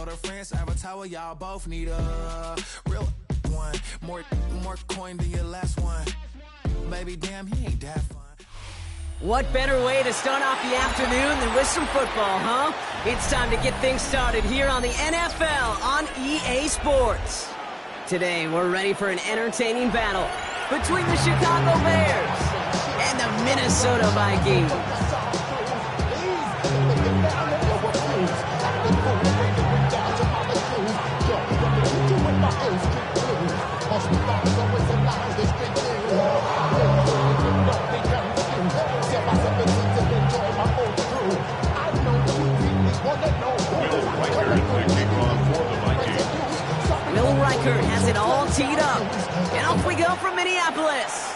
told her friends, Avatar, y'all both need a real one. More coin than your last one. Baby, damn, he ain't that fun. What better way to start off the afternoon than with some football, huh? It's time to get things started here on the NFL on EA Sports. Today, we're ready for an entertaining battle between the Chicago Bears and the Minnesota Vikings. Will Riker has it all teed up. And off we go from Minneapolis.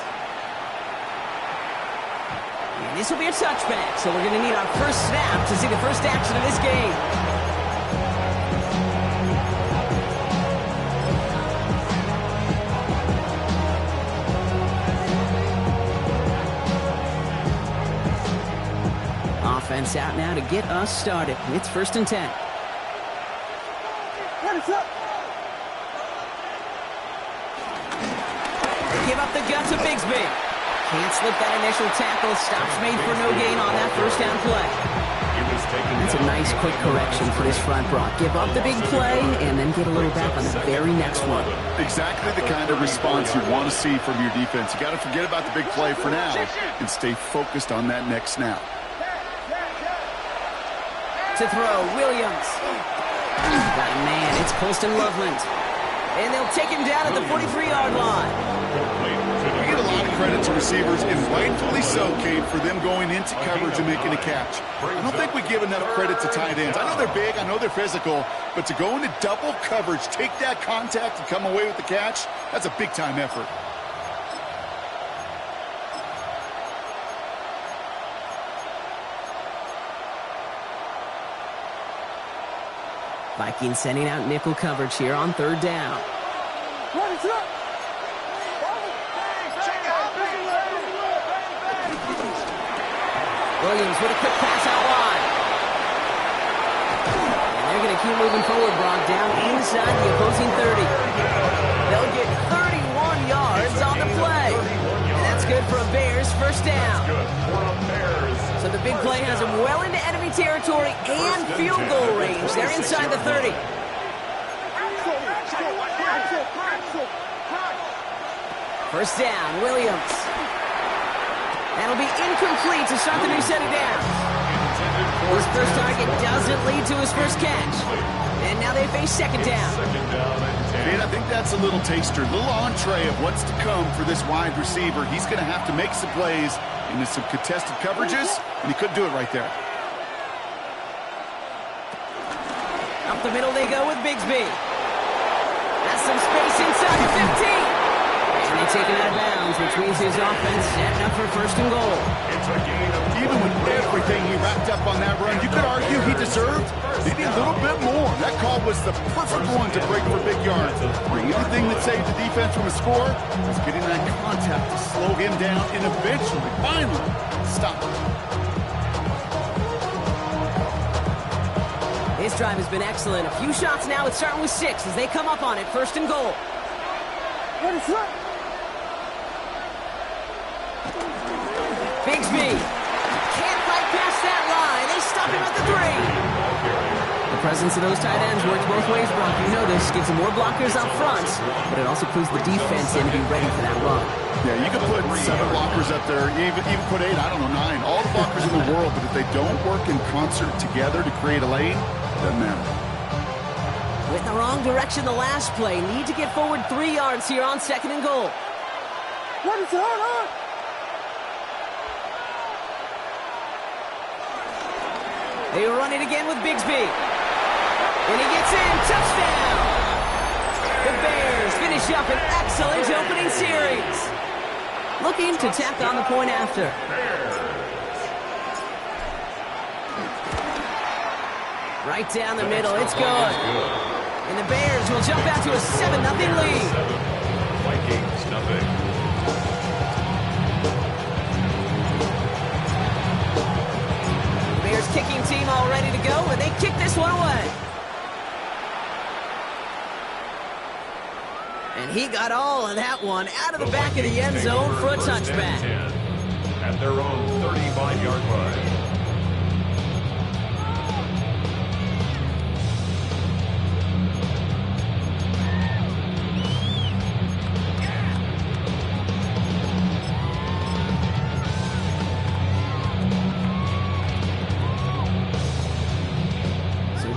And this will be a touchback, so we're going to need our first snap to see the first action of this game. Offense out now to get us started. It's 1st and 10. They give up the gut to Bigsby. Can't slip that initial tackle. Stops made for no gain on that first down play. That's a nice quick correction for his front Brock. Give up the big play and then get a little back on the very next one. Exactly the kind of response you want to see from your defense. You got to forget about the big play for now and stay focused on that next snap. To throw, Williams. Got a man, it's Colston Loveland. And they'll take him down at the 43-yard line. We get a lot of credit to receivers, and rightfully so, Cade, for them going into coverage and making a catch. I don't think we give enough credit to tight ends. I know they're big, I know they're physical, but to go into double coverage, take that contact and come away with the catch, that's a big-time effort. Vikings sending out nickel coverage here on 3rd down. Williams with a quick pass out wide. And they're going to keep moving forward, Brock, down inside the opposing 30. They'll get 31 yards on the play. And that's good for a Bears first down. So the big play has them well into enemy territory and field goal range. They're inside the 30. First down, Williams. That'll be incomplete to start the new set of downs. His first target doesn't lead to his first catch. And now they face 2nd down. And I think that's a little taster, a little entree of what's to come for this wide receiver. He's going to have to make some plays into some contested coverages, and he couldn't do it right there. Up the middle they go with Bigsby. That's some space inside the 15. And they take it out of bounds, which means his offense setting up for 1st and goal. Even with everything he wrapped up on that run, you could argue he deserved maybe a little bit more. That call was the perfect one to break for big yards. The only thing that saved the defense from a score was getting that contact to slow him down and eventually, finally, stop him. His drive has been excellent. A few shots now. It's starting with 6 as they come up on it. 1st and goal. Bigsby can't fight past that line. They stop him at the 3. The presence of those tight ends works both ways, Brock. You know this. Gives them more blockers up front, but it also clues the defense in to be ready for that run. Yeah, you can put 7 blockers up there, even put 8, I don't know, 9. All the blockers in the world, but if they don't work in concert together to create a lane, it doesn't matter. With the wrong direction the last play. Need to get forward 3 yards here on 2nd and goal. They run it again with Bigsby. And he gets in. Touchdown! The Bears finish up an excellent opening series. Looking to tack on the point after. Right down the middle. It's good. And the Bears will jump out to a 7-0 lead. Vikings, nothing. Kicking team all ready to go, and they kick this one away. And he got all of that one out of the back of the end zone for a touchback. At their own 35-yard line.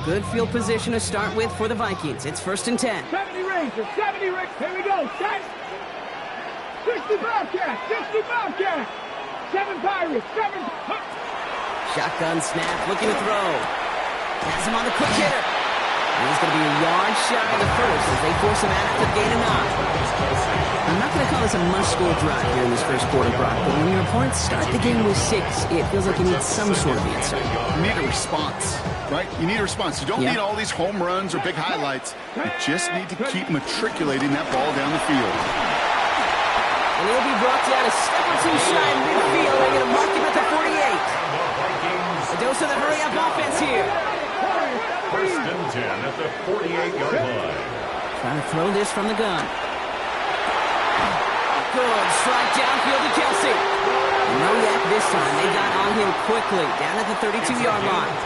Good field position to start with for the Vikings. It's 1st and 10. 70 Rangers, 70 Rangers. Here we go. 10. 60 Bobcats, 60 Bobcats. 7 Pirates, 7. Shotgun snap, looking to throw. Has him on the quick hitter. And he's going to be a yard shy of the first as they force him out to gain a 9. I'm not going to call this a must-score drive here in this first quarter, Brock, but when your opponents start the game with 6, it feels like you need some sort of answer. You need a response, right? You need a response. You don't need all these home runs or big highlights. You just need to keep matriculating that ball down the field. And he'll be brought down a step or two shy in midfield. They're going to mark him at the 48. A dose of the hurry-up offense here. 1st and 10 at the 48-yard line. Trying to throw this from the gun. Good strike downfield to Kelsey. No yak this time. They got on him quickly, down at the 32-yard line.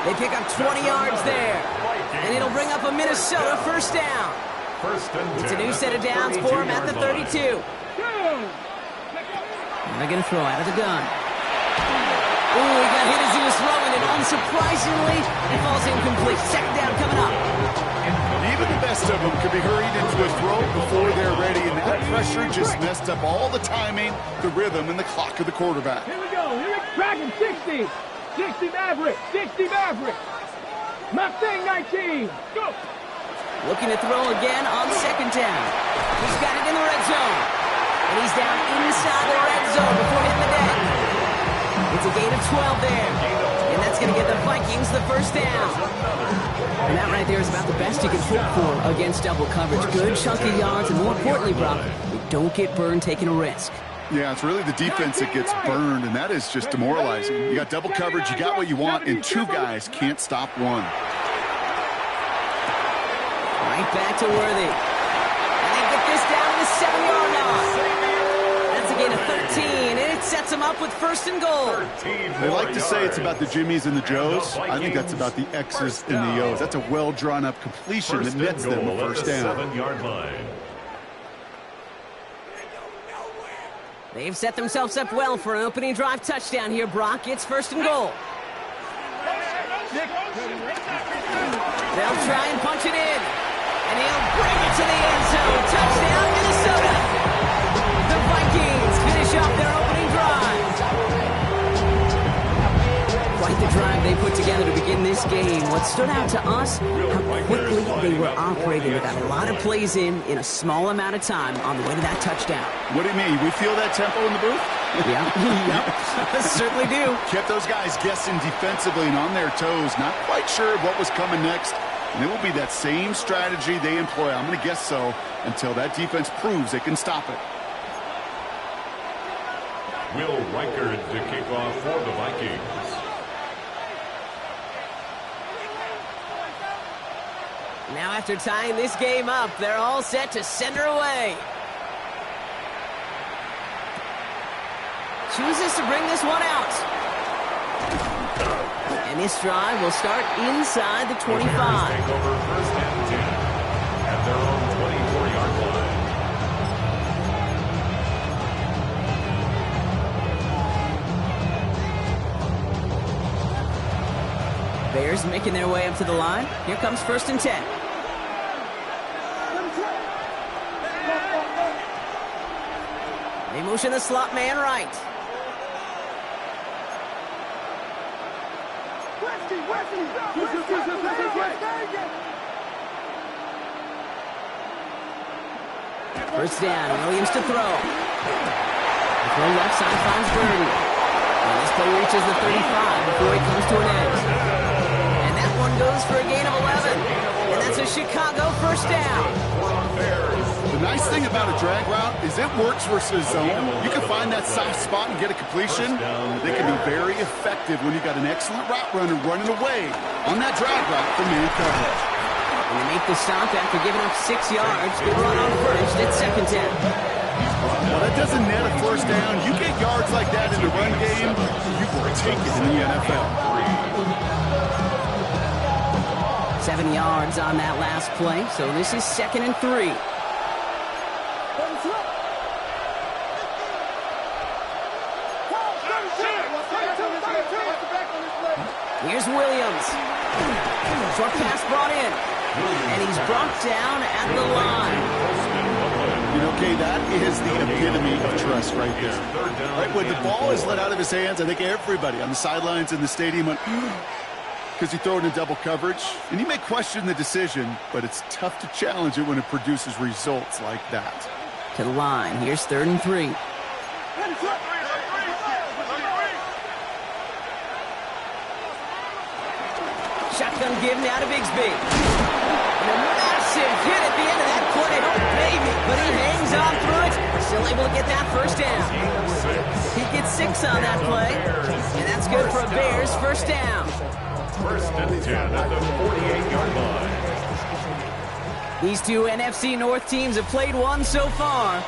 They pick up 20 yards there. And it'll bring up a Minnesota first down. It's a new set of downs for him at the 32. And they're going to throw out of the gun. Ooh, he got hit as he was throwing, and unsurprisingly, it falls incomplete. 2nd down coming up. Even the best of them could be hurried into a throw before they're ready, and that pressure just messed up all the timing, the rhythm, and the clock of the quarterback. Here we go. Here it's Dragon 60. 60 Maverick. 60 Maverick. Mustang 19. Go. Looking to throw again on 2nd down. He's got it in the red zone. And he's down inside the red zone before hitting the deck. It's a gain of 12 there. And that's going to get the Vikings the first down. And that right there is about the best you can hope for against double coverage. Good chunky yards, and more importantly, Brock, we don't get burned taking a risk. Yeah, it's really the defense that gets burned, and that is just demoralizing. You got double coverage, you got what you want, and 2 guys can't stop one. Right back to Worthy. And they get this down to the 7-yard line. That's a gain of 13, and it sets them up with 1st and goal. They like to say it's about the Jimmies and the Joes. I think that's about the X's and the O's. That's a well-drawn-up completion that nets them a first down. 7-yard line. They've set themselves up well for an opening drive touchdown here, Brock. It's 1st and goal. They'll try and punch it in. And he'll bring it to the end zone. Touchdown, Minnesota. The Vikings finish off their opening drive. Quite the drive they put together to begin this game. What stood out to us, how quickly they were operating. They got a lot of plays in a small amount of time on the way to that touchdown. What do you mean? We feel that tempo in the booth? Yeah, yep, certainly do. Kept those guys guessing defensively and on their toes, not quite sure what was coming next. And it will be that same strategy they employ, I'm going to guess so, until that defense proves they can stop it. Will Reichard to kick off for the Vikings. Now after tying this game up, they're all set to send her away. Chooses to bring this one out. And this drive will start inside the 25. Take over 1st and 10 at their own 24-yard line. Bears making their way up to the line. Here comes 1st and 10. They motion the slot man right. First down, Williams to throw. The throw left side finds Birdie. And this play reaches the 35 before he comes to an end. And that one goes for a gain of 11. And that's a Chicago first down. The nice thing about a drag route is it works versus zone. You can find that soft spot and get a completion. They can be very effective when you got an excellent route runner running away on that drag route from man coverage. And they make the stop after giving up 6 yards. Good run on first at second down. Well, that doesn't net a first down. You get yards like that in the run game, you will take it in the NFL. 7 yards on that last play, so this is 2nd and 3. Here's Williams. Short pass brought in. And he's brought down at the line. You know, Kay, that is the epitome of trust right there. Right, when the ball is let out of his hands, I think everybody on the sidelines in the stadium went, because he threw it in double coverage. And you may question the decision, but it's tough to challenge it when it produces results like that. To the line. Here's 3rd and 3. Shotgun give now to Bigsby. And a massive hit at the end of that play. Oh, baby. But he hangs on through it. Still able to get that first down. He gets 6 on that play. And that's good for a Bears first down. 1st and 10 at the 48-yard line. These two NFC North teams have played one so far.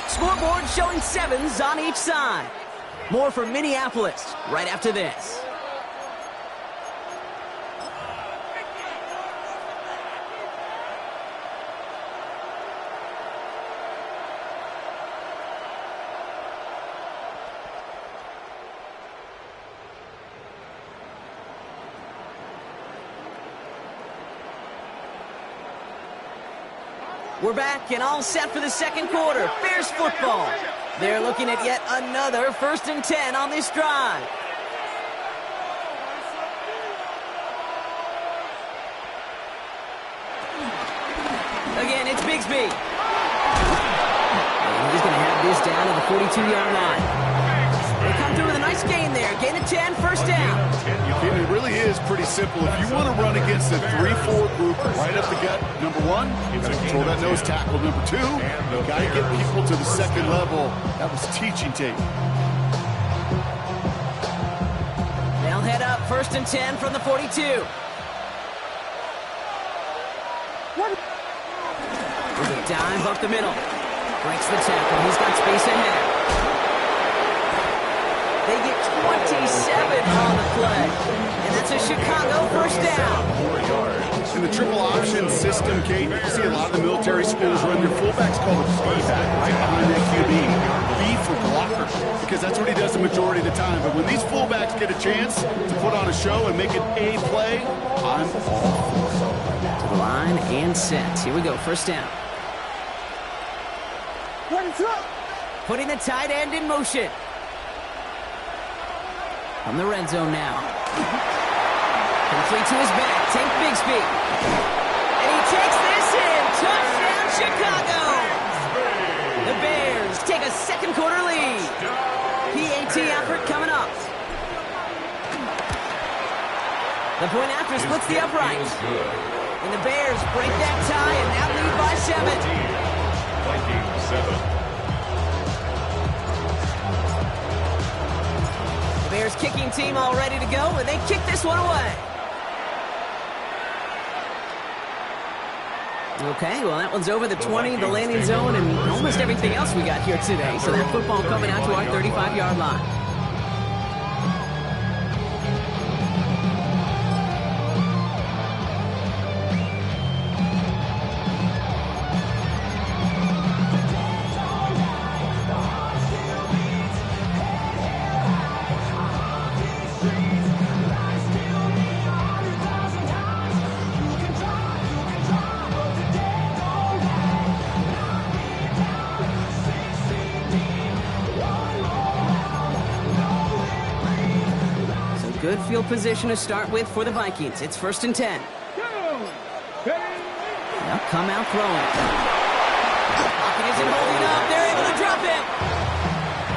Scoreboard showing 7s on each side. More from Minneapolis right after this. We're back and all set for the second quarter. Bears football. They're looking at yet another 1st and 10 on this drive. Again, it's Bigsby. And he's going to have this down to the 42-yard line. They come through with a nice gain there. Gain of 10, first down. And it really is pretty simple. If you want to run against a 3-4 group right up the gut, number 1, you got to control that nose tackle. Number 2, you got to get people to the second level. That was teaching tape. They'll head up 1st and 10 from the 42. With a dive up the middle. Breaks the tackle. He's got space ahead. They get 27 on the play. And that's a Chicago first down. In the triple option system, Kate, you see a lot of the military schools run their fullbacks called a B-back right behind that QB. B for blocker, because that's what he does the majority of the time. But when these fullbacks get a chance to put on a show and make it a play, I'm all for it. To the line and set. Here we go, first down. Putting the tight end in motion. From the red zone now. Complete to his back. Tank Bigsby. And he takes this in. Touchdown, Chicago. The Bears take a second quarter lead. PAT effort coming up. The point after splits the upright. And the Bears break that tie and now lead by 7. Vikings 7. Bears kicking team all ready to go, and they kick this one away. Okay, well, that one's over the 20, the landing zone, and almost everything else we got here today. So that football coming out to our 35-yard line. Good field position to start with for the Vikings. It's 1st and 10. They'll come out throwing. Pocket isn't holding up. They're able to drop it.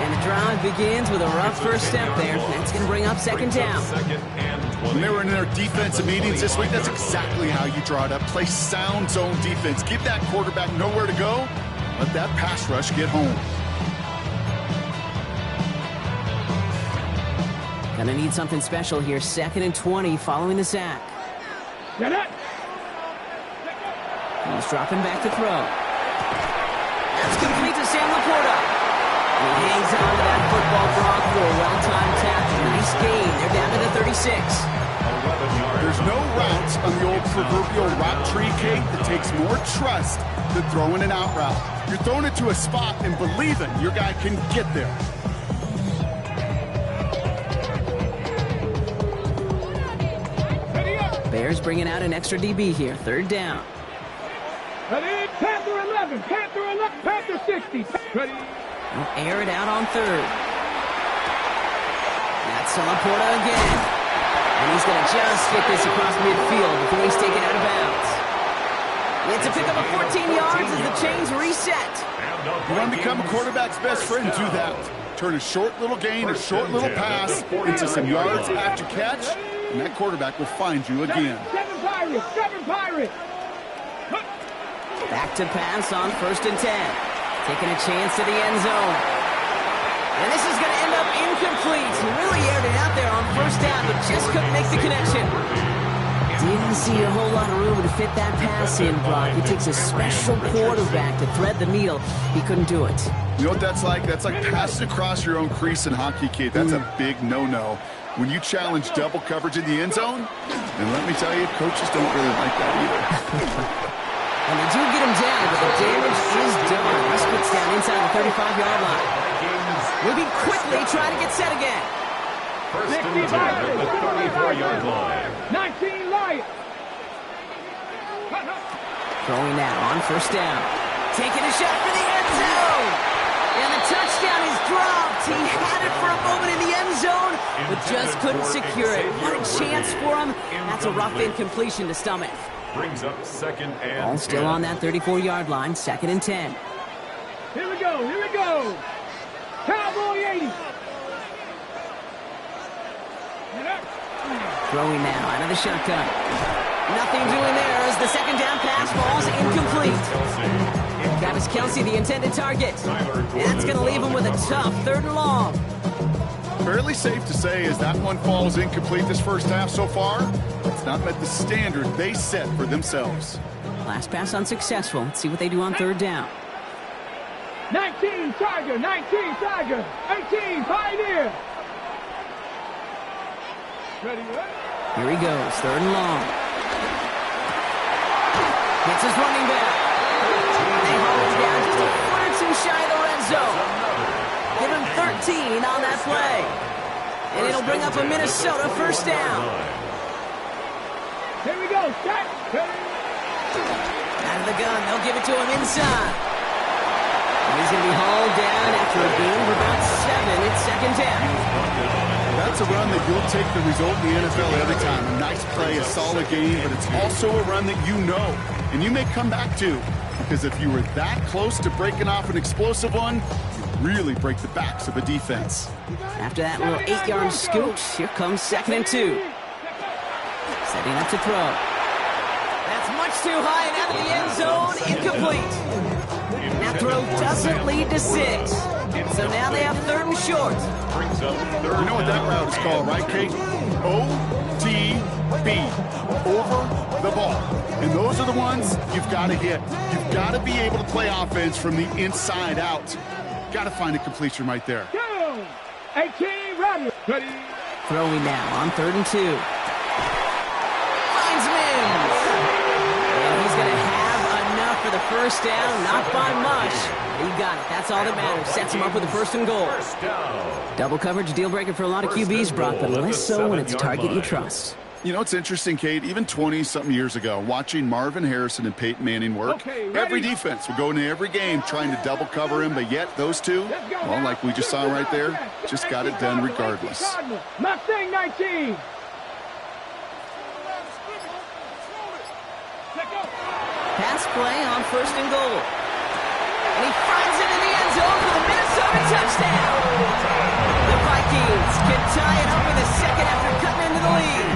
And the drive begins with a rough first step there. That's going to bring up 2nd down. When they were in their defensive meetings this week, that's exactly how you draw it up. Play sound zone defense. Give that quarterback nowhere to go. Let that pass rush get home. Gonna need something special here. 2nd and 20 following the sack. Get it. He's dropping back to throw. That's complete to Sam Laporta. He hangs on to that football, Brock, for a well-timed tackle. Nice gain. They're down to the 36. There's no routes on the old proverbial route tree, Kate, that takes more trust than throwing an out route. You're throwing it to a spot and believing your guy can get there. Bears bringing out an extra DB here. Third down. Ready? Panther 11, Panther 11, Panther 60. Ready? They'll air it out on third. That's Laporta again. And he's going to just get this across midfield before he's taken out of bounds. It's a pickup of 14 yards as the chains reset. You want to become a quarterback's best friend, do that. Turn a short little gain, a short little pass into some yards after catch, and that quarterback will find you again. Seven Pirates. Back to pass on 1st and 10. Taking a chance to the end zone. And this is going to end up incomplete. He really aired it out there on 1st down, but just couldn't make the connection. Didn't see a whole lot of room to fit that pass in, Brock. It takes a special quarterback to thread the needle. He couldn't do it. You know what that's like? That's like passing across your own crease in hockey, Kate. That's a big no-no. When you challenge double coverage in the end zone, and let me tell you, coaches don't really like that either. And they do get him down, but the damage is done. This gets down inside the 35-yard line. Moving quickly, trying to get set again. 1st and 10 at the 34-yard line. 19 Lions. Throwing now on 1st down. Taking a shot for the end zone. And the touchdown is dropped. He had it for a moment in the end zone, but just couldn't secure it. What a chance for him. That's a rough incompletion to stomach. Brings up 2nd and Ball still 10. on that 34-yard line, 2nd and 10. Here we go. Cowboy 80. Throwing now out of the shotgun. Nothing doing there as the 2nd down pass falls incomplete. Travis Kelce, the intended target. That's going to leave him with a tough 3rd and long. Fairly safe to say as that one falls incomplete this first half so far, it's not met the standard they set for themselves. Last pass unsuccessful. Let's see what they do on 3rd down. 19 Tiger, 18 Pioneer. Ready? Here he goes, 3rd and long. Gets his running back. They haul him down just a foot or two shy of the red zone. Give him 13 on that play. And it'll bring up a Minnesota 1st down. Here we go, set. Out of the gun, they'll give it to him inside. And he's going to be hauled down after a gain of about 7. It's 2nd down. That's a run that you'll take the result in the NFL every time. A nice play, a solid game, but it's also a run that you know and you may come back to. Because if you were that close to breaking off an explosive one, you really break the backs of a defense. After that little 8-yard scooch, here comes 2nd and 2. Setting up to throw. That's much too high and out of the end zone. Incomplete. That throw doesn't lead to 6. So now they have 3rd and short. You know what that route is called, right, Kate? OTB. Over the ball. And those are the ones you've got to hit. You've got to be able to play offense from the inside out. Got to find a completion right there. 18 Rodgers. Ready? Throwing now on 3rd and 2. Finds Mims. And he's going to have enough for the 1st down. Not by much. He got it. That's all that matters. Sets him up with a 1st and goal. Double coverage, deal breaker for a lot of QBs, Brock, but less so when it's a target you trust. You know, it's interesting, Kate, even 20-something years ago, watching Marvin Harrison and Peyton Manning work, every defense would go into every game trying to double cover him, but yet those two, well, like we just saw right there, just got it done regardless. Mustang 19. Pass play on 1st and goal. And he finds it in the end zone for the Minnesota touchdown. The Vikings can tie it up in the 2nd after cutting into the lead.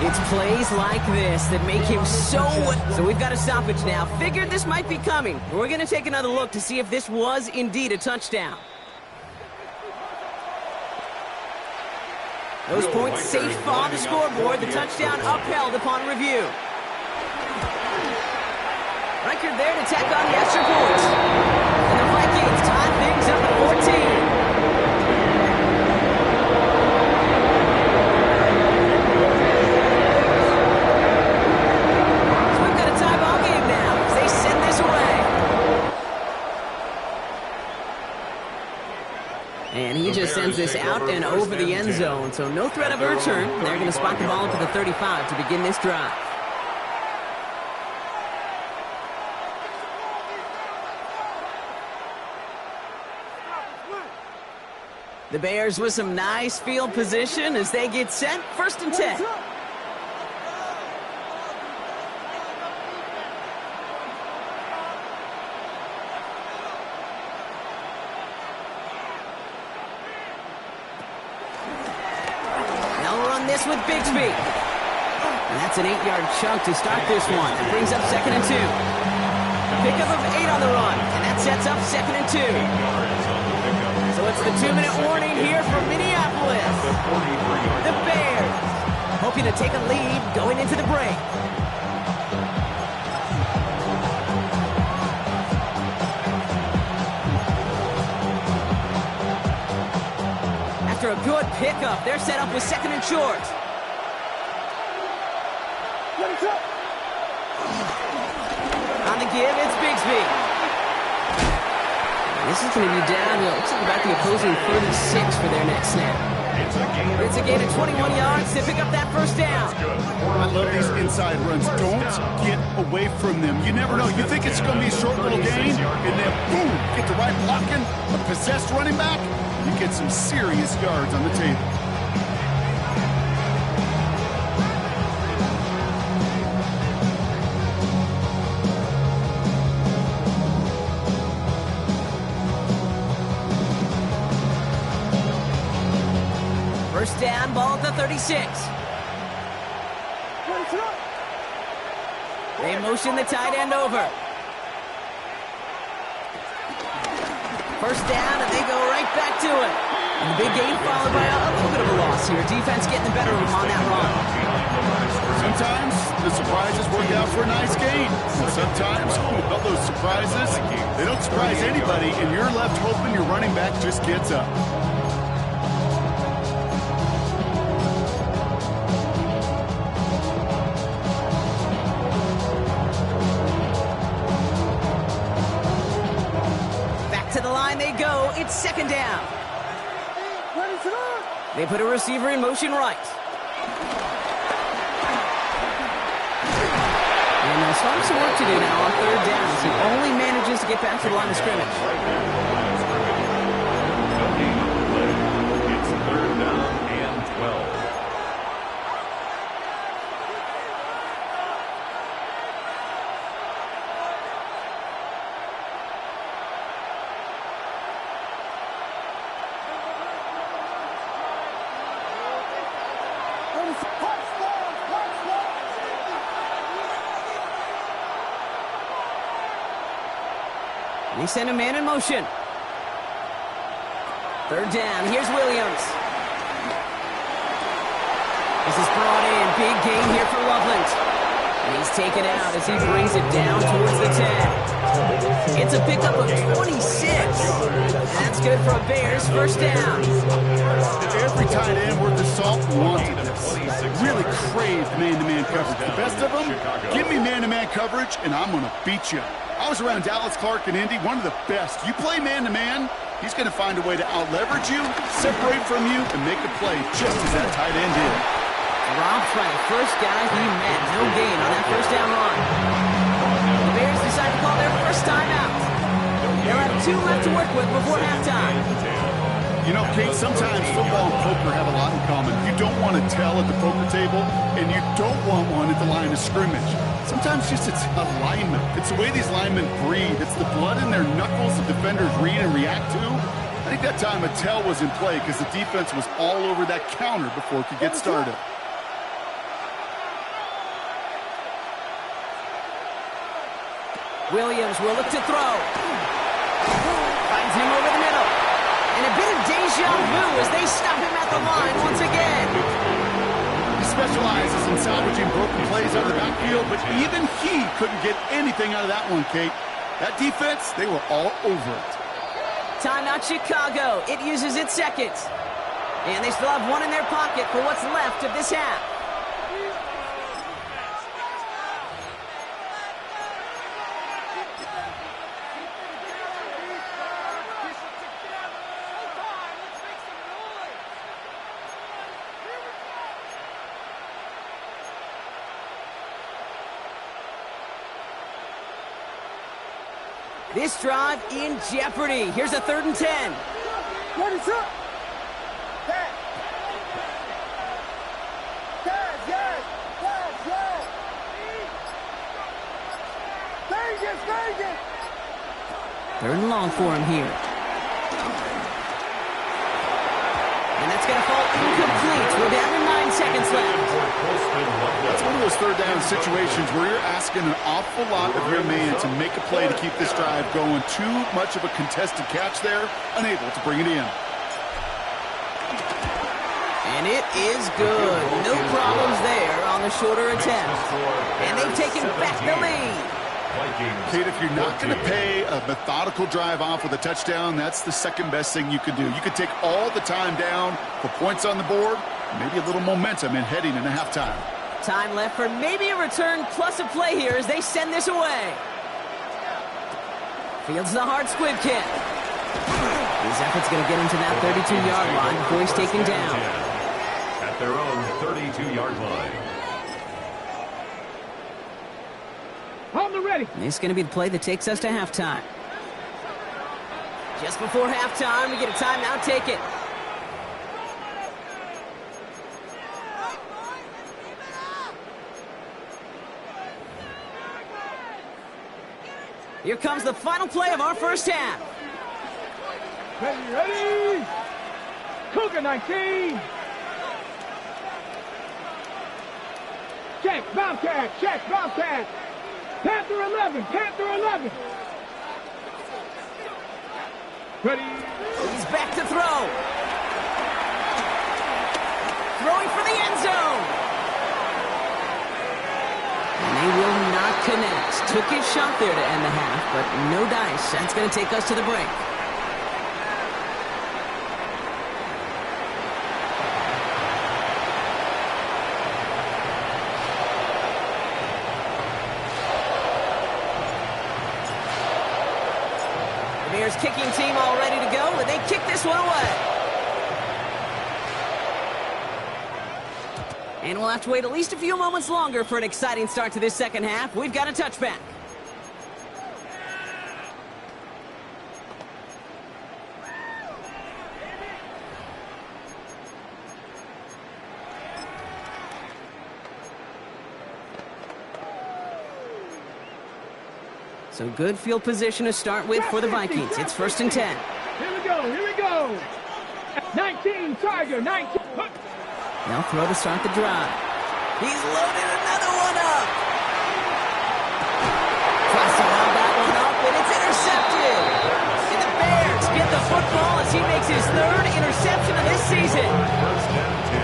It's plays like this that make him so we've got a stoppage now. Figured this might be coming. We're going to take another look to see if this was indeed a touchdown. Those points safe on the scoreboard. The touchdown upheld upon review. Reichard there to tack on the extra points. And the Vikings tie things up at 14. So we've got a tie ball game now as they send this away. And he just sends this out and over the end zone. So no threat of a return. They're going to spot the ball up to the 35 to begin this drive. The Bears with some nice field position as they get set. 1st and 10. They'll run this with Bigsby. And that's an 8-yard chunk to start this one. That brings up 2nd and 2. Pickup of 8 on the run. And that sets up 2nd and 2. So it's the 2-minute warning here from Minneapolis. The Bears hoping to take a lead going into the break. After a good pickup, they're set up with 2nd and short. On the give, it's Bigsby. This is going to be down, looks like about the opposing 36 for their next snap. It's a gain of 21 yards to pick up that 1st down. I love these inside runs. Don't get away from them. You never know. You think it's going to be a short little gain, and then boom, get the right blocking, a possessed running back, you get some serious yards on the table. First down, ball at the 36. They motion the tight end over. First down, and they go right back to it. And the big gain followed by a little bit of a loss here. Defense getting the better of them on that run. Sometimes the surprises work out for a nice gain. And sometimes, well, those surprises, they don't surprise anybody, and you're left hoping your running back just gets up. They go. It's 2nd down. They put a receiver in motion right. And they'll start some work to do now on 3rd down as he only manages to get back to the line of scrimmage. It's 3rd down and 12. They send a man in motion. 3rd down. Here's Williams. This is brought in. Big gain here for Loveland. And he's taken out as he brings it down towards the 10. It's a pickup of 26. And that's good for a Bears 1st down. Every tight end worth the salt wanted this. Really craved man-to-man coverage. The best of them, give me man-to-man coverage, and I'm going to beat you. I was around Dallas Clark and Indy, one of the best. You play man-to-man, he's going to find a way to out-leverage you, separate from you, and make a play just as that tight end did. Dropped by the first guy he met. No gain on that 1st down run. The Bears decide to call their first timeout. They'll have 2 left to work with before halftime. You know, Kate, sometimes football and poker have a lot in common. You don't want to tell at the poker table, and you don't want one at the line of scrimmage. Sometimes just it's alignment. It's the way these linemen breathe. It's the blood in their knuckles the defenders read and react to. I think that time a tell was in play because the defense was all over that counter before it could get started. Williams will look to throw. Finds him over the middle. And a bit of deja vu as they stop him at the line once again. He specializes in salvaging broken plays out of the backfield, but Even he couldn't get anything out of that one, Kate. That defense, they were all over it. Timeout Chicago. It uses its second. And they still have one in their pocket for what's left of this half. This drive in jeopardy. Here's a 3rd and 10. What is up? Third and long for him here. And that's going to fall incomplete. We're down to 9 seconds left. That's one of those third down situations where you're asking an awful lot of your man to make a play to keep this drive going. Too much of a contested catch there, unable to bring it in. And it is good. No problems there on the shorter attempt. And they've taken back the lead. Kate, if you're not going to pay a methodical drive off with a touchdown, that's the second best thing you can do. You could take all the time down for points on the board, maybe a little momentum in heading into halftime. Time left for maybe a return plus a play here as they send this away. Fields the hard squib kick. His effort's going to get him to that 32-yard line before he's taken down. At their own 32-yard line. On the ready. This is going to be the play that takes us to halftime. Just before halftime, we get a timeout. Take it. Here comes the final play of our first half. Ready. Cougar 19. Check, Bobcat. Check, Bobcat. Panther 11. Panther 11. Ready. He's back to throw. Throwing for the end zone. And they will not connect. Took his shot there to end the half, but no dice. That's going to take us to the break. The Bears kicking team all ready to go, and they kick this one away. And we'll have to wait at least a few moments longer for an exciting start to this second half. We've got a touchback. So good field position to start with for the Vikings. It's 1st and 10. Here we go. Here we go. 19, Tiger, 19. They'll throw to start the drive. He's loaded another one up. Tries to lob that one up, and it's intercepted. And the Bears get the football as he makes his 3rd interception of this season.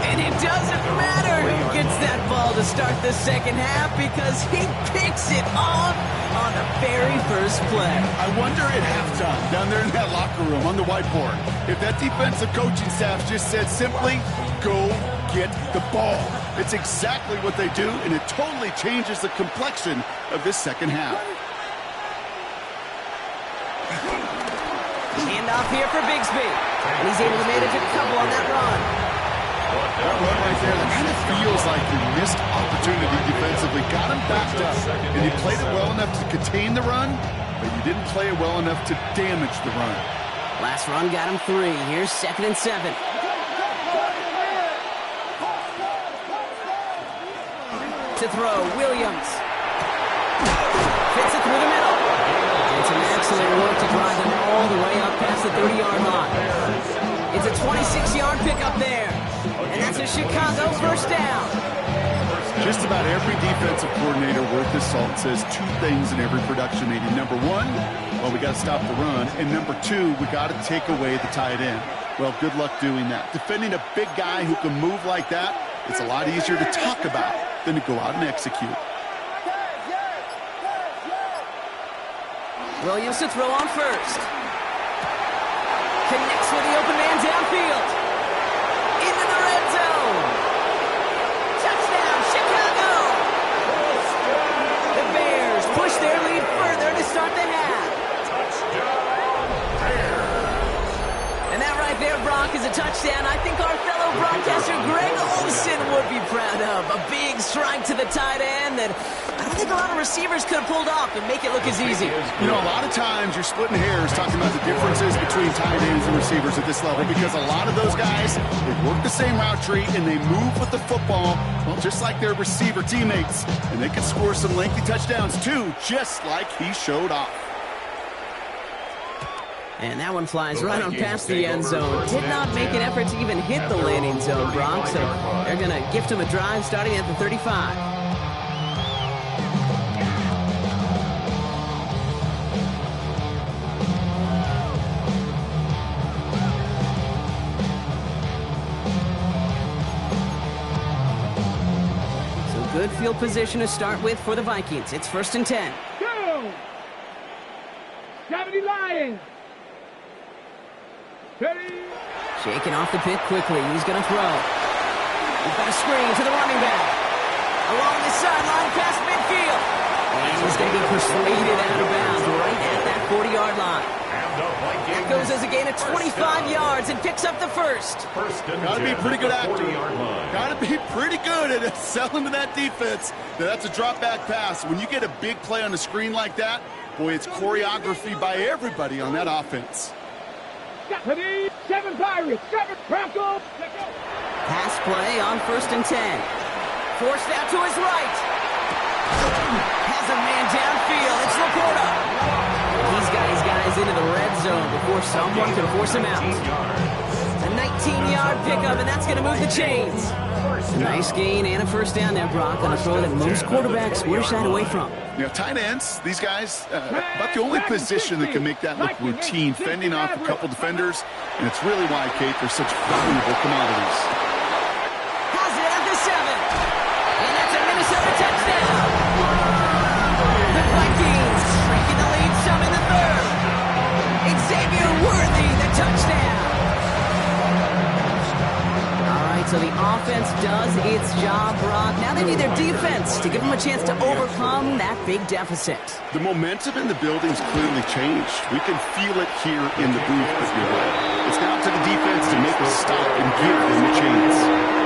And it doesn't matter who gets that ball to start the second half because he picks it off on the very first play. I wonder at halftime, down there in that locker room on the whiteboard, if that defensive coaching staff just said simply, go get the ball. It's exactly what they do, and it totally changes the complexion of this second half. Handoff here for Bigsby. And he's able to manage a couple on that run. That run right there, that kind of feels like you missed opportunity defensively. Got him backed up, and you played it well enough to contain the run, but you didn't play it well enough to damage the run. Last run got him 3. Here's 2nd and 7. To throw, Williams. Fits it through the middle. And some excellent work to drive him all the way up past the 30-yard line. It's a 26-yard pickup there. And that's a Chicago 1st down. Just about every defensive coordinator worth his salt says 2 things in every production meeting. Number 1, well, we got to stop the run. And number 2, we got to take away the tight end. Well, good luck doing that. Defending a big guy who can move like that, it's a lot easier to talk about than to go out and execute. Williams to throw on first. Connects with the open man downfield. Into the red zone. Touchdown, Chicago! The Bears push their lead further to start the half. And that right there, Brock, is a touchdown I think our fellow broadcaster Greg Olsen would be proud of. A big strike to the tight end that I don't think a lot of receivers could have pulled off and make it look as easy. You know, a lot of times you're splitting hairs talking about the differences between tight ends and receivers at this level because a lot of those guys, they work the same route tree and they move with the football, well, just like their receiver teammates. And they can score some lengthy touchdowns too, just like he showed off. And that one flies right on past the end zone. Did not make an effort to even hit the landing zone, Brock. So they're going to gift him a drive starting at the 35. So good field position to start with for the Vikings. It's 1st and 10. Go! 70 Lions! 30. Shaking off the pick quickly. He's going to throw. He's got a screen to the running back. Along the sideline past midfield. And he's going to be persuaded out of bounds right at that 40-yard line. That goes as a gain of 25 yards and picks up the first. Got to be a pretty good actor. Got to be pretty good at selling to that defense. Now, that's a drop-back pass. When you get a big play on the screen like that, boy, it's choreography by everybody on that offense. 7 Pirates, 7 Broncos, let's go. Pass play on 1st and 10. Forced out to his right. Has a man downfield. It's Laporta. He's got his guys into the red zone before someone can force him out. A 19-yard pickup, and that's going to move the chains. A nice gain and a first down there, Brock, on a throw that most quarterbacks would have shied away from. You know, tight ends, these guys, about the only position that can make that look routine, fending off a couple defenders, and it's really why, Kate, they're such valuable commodities. Has it at the 7, and that's a Minnesota touchdown. The Vikings shrinking the lead some in the 3rd. Xavier Worthy, the touchdown. So the offense does its job, Brock. Now they need their defense to give them a chance to overcome that big deficit. The momentum in the building's clearly changed. We can feel it here in the booth, but you're right. It's now up to the defense to make a stop and give them a chance.